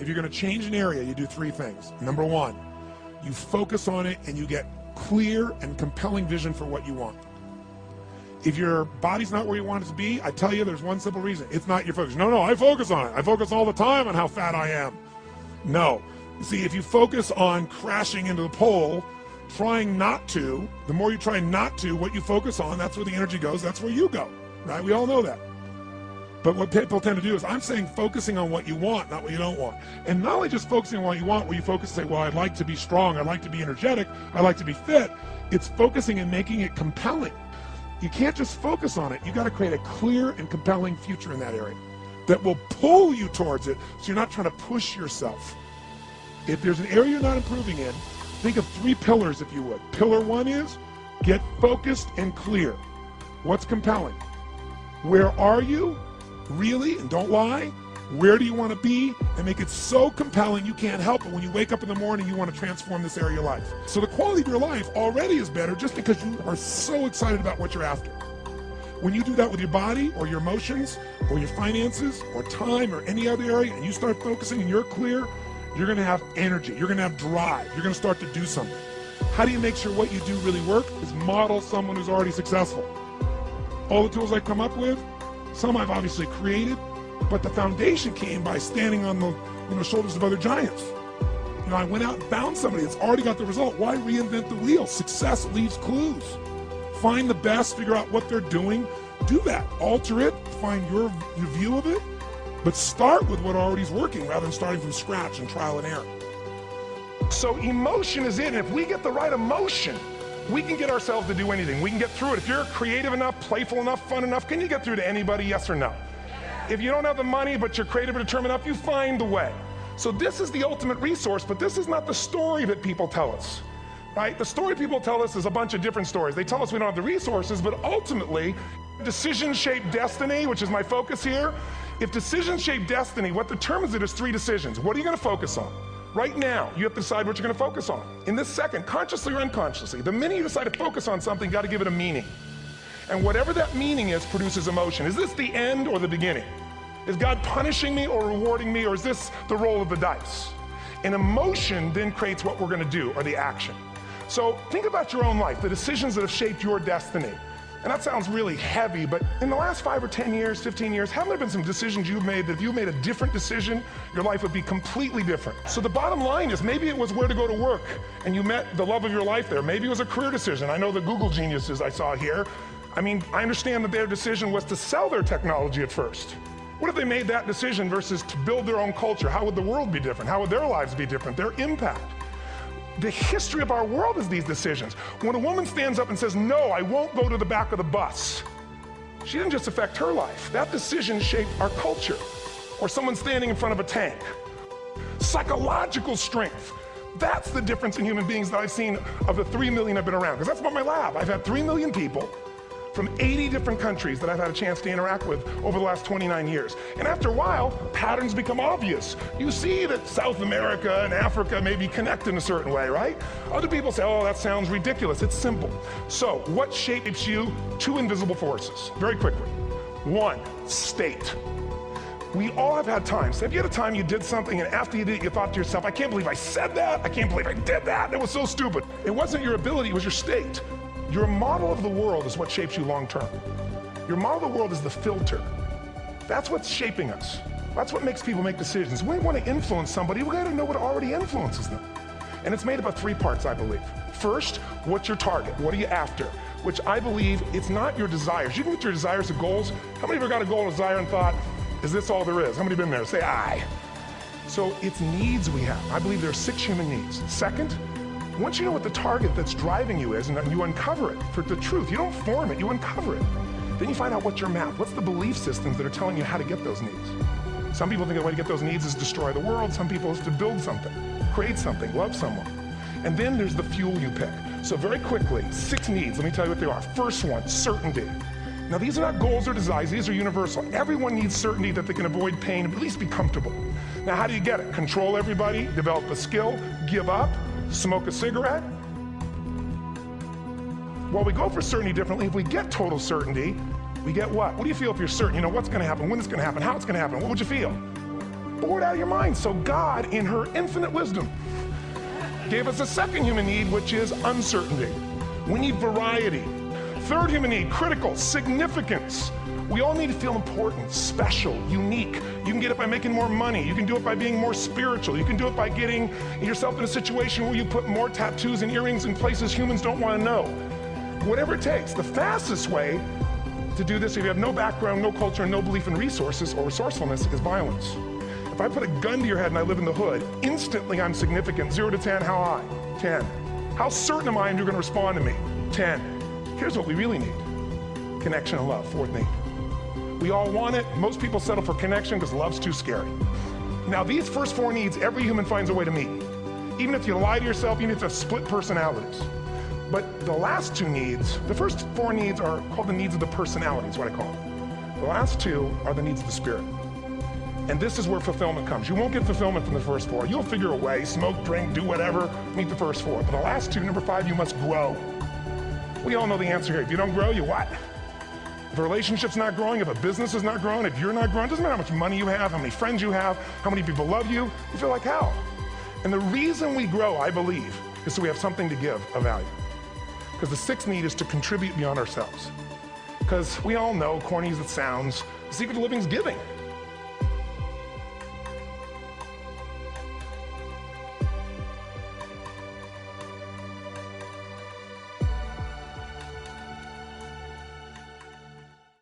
if you're going to change an area, you do three things. Number one, you focus on it and you get clear and compelling vision for what you want. If your body's not where you want it to be, I tell you there's one simple reason. It's not your focus. No, I focus on it. I focus all the time on how fat I am. No. See, if you focus on crashing into the pole, trying not to, the more you try not to, what you focus on, that's where the energy goes, that's where you go, right? We all know that. But what people tend to do is, I'm saying focusing on what you want, not what you don't want. And not only just focusing on what you want, where you focus and say, well, I'd like to be strong, I'd like to be energetic, I'd like to be fit. It's focusing and making it compelling. You can't just focus on it. You got to create a clear and compelling future in that area that will pull you towards it, so you're not trying to push yourself. If there's an area you're not improving in, think of three pillars, if you would. Pillar one is, get focused and clear. What's compelling? Where are you? Really? And don't lie. Where do you want to be? And make it so compelling you can't help it. When you wake up in the morning, you want to transform this area of your life. So the quality of your life already is better just because you are so excited about what you're after. When you do that with your body or your emotions or your finances or time or any other area, and you start focusing and you're clear, you're going to have energy. You're going to have drive. You're going to start to do something. How do you make sure what you do really work? Is model someone who's already successful. All the tools I come up with, some I've obviously created, but the foundation came by standing on the shoulders of other giants. I went out and found somebody that's already got the result. Why reinvent the wheel? Success leaves clues. Find the best, figure out what they're doing, do that. Alter it, find your view of it, but start with what already is working rather than starting from scratch and trial and error. So emotion is in. If we get the right emotion, we can get ourselves to do anything. We can get through it. If you're creative enough, playful enough, fun enough, can you get through to anybody, yes or no? If you don't have the money, but you're creative and determined enough, you find the way. So this is the ultimate resource, but this is not the story that people tell us, right? The story people tell us is a bunch of different stories. They tell us we don't have the resources, but ultimately, decisions shape destiny, which is my focus here. If decisions shape destiny, what determines it is three decisions. What are you going to focus on? Right now, you have to decide what you're going to focus on. In this second, consciously or unconsciously, the minute you decide to focus on something, you got to give it a meaning. And whatever that meaning is produces emotion. Is this the end or the beginning? Is God punishing me or rewarding me, or is this the roll of the dice? And emotion then creates what we're going to do, or the action. So think about your own life, the decisions that have shaped your destiny. And that sounds really heavy, but in the last 5 or 10 years, 15 years, haven't there been some decisions you've made that if you made a different decision, your life would be completely different? So the bottom line is, maybe it was where to go to work and you met the love of your life there. Maybe it was a career decision. I know the Google geniuses I saw here. I mean, I understand that their decision was to sell their technology at first. What if they made that decision versus to build their own culture? How would the world be different? How would their lives be different? Their impact. The history of our world is these decisions. When a woman stands up and says, no, I won't go to the back of the bus, she didn't just affect her life. That decision shaped our culture. Or someone standing in front of a tank. Psychological strength. That's the difference in human beings that I've seen of the 3 million I've been around. Because that's about my lab. I've had 3 million people from 80 different countries that I've had a chance to interact with over the last 29 years. And after a while, patterns become obvious. You see that South America and Africa maybe connect in a certain way, right? Other people say, oh, that sounds ridiculous. It's simple. So what shapes you? 2 invisible forces, very quickly. 1, state. We all have had times. Have you had a time you did something and after you did it, you thought to yourself, I can't believe I said that. I can't believe I did that. It was so stupid. It wasn't your ability, it was your state. Your model of the world is what shapes you long term. Your model of the world is the filter. That's what's shaping us. That's what makes people make decisions. When we want to influence somebody, we got to know what already influences them. And it's made up of 3 parts, I believe. First, what's your target? What are you after? Which I believe, it's not your desires. You can get your desires to goals. How many of you got a goal or desire and thought, is this all there is? How many have been there? Say aye. So it's needs we have. I believe there are 6 human needs. Second, once you know what the target that's driving you is, and you uncover it for the truth, you don't form it, you uncover it. Then you find out what's your map, what's the belief systems that are telling you how to get those needs. Some people think the way to get those needs is destroy the world, some people is to build something, create something, love someone. And then there's the fuel you pick. So very quickly, 6 needs, let me tell you what they are. First one, certainty. Now these are not goals or desires, these are universal. Everyone needs certainty that they can avoid pain, at least be comfortable. Now how do you get it? Control everybody, develop a skill, give up, smoke a cigarette? Well, we go for certainty differently. If we get total certainty, we get what? What do you feel if you're certain? You know what's going to happen, when it's going to happen, how it's going to happen. What would you feel? bored out of your mind. So God, in her infinite wisdom, gave us a second human need, which is uncertainty. We need variety. Third human need, critical, significance. We all need to feel important, special, unique. You can get it by making more money. You can do it by being more spiritual. You can do it by getting yourself in a situation where you put more tattoos and earrings in places humans don't want to know. Whatever it takes. The fastest way to do this, if you have no background, no culture, and no belief in resources or resourcefulness, is violence. If I put a gun to your head and I live in the hood, instantly I'm significant. 0 to 10, how high? 10. How certain am I you're going to respond to me? 10. Here's what we really need. Connection and love, fourth need. We all want it. Most people settle for connection because love's too scary. Now, these first 4 needs, every human finds a way to meet. Even if you lie to yourself, even if you have split personalities. But the last 2 needs, the first 4 needs are called the needs of the personality, is what I call them. The last 2 are the needs of the spirit. And this is where fulfillment comes. You won't get fulfillment from the first 4. You'll figure a way, smoke, drink, do whatever, meet the first 4. But the last 2, number 5, you must grow. We all know the answer here. If you don't grow, you what? If a relationship's not growing, if a business is not growing, if you're not growing, it doesn't matter how much money you have, how many friends you have, how many people love you, you feel like hell. And the reason we grow, I believe, is so we have something to give of value. Because the 6th need is to contribute beyond ourselves. Because we all know, corny as it sounds, the secret of living is giving.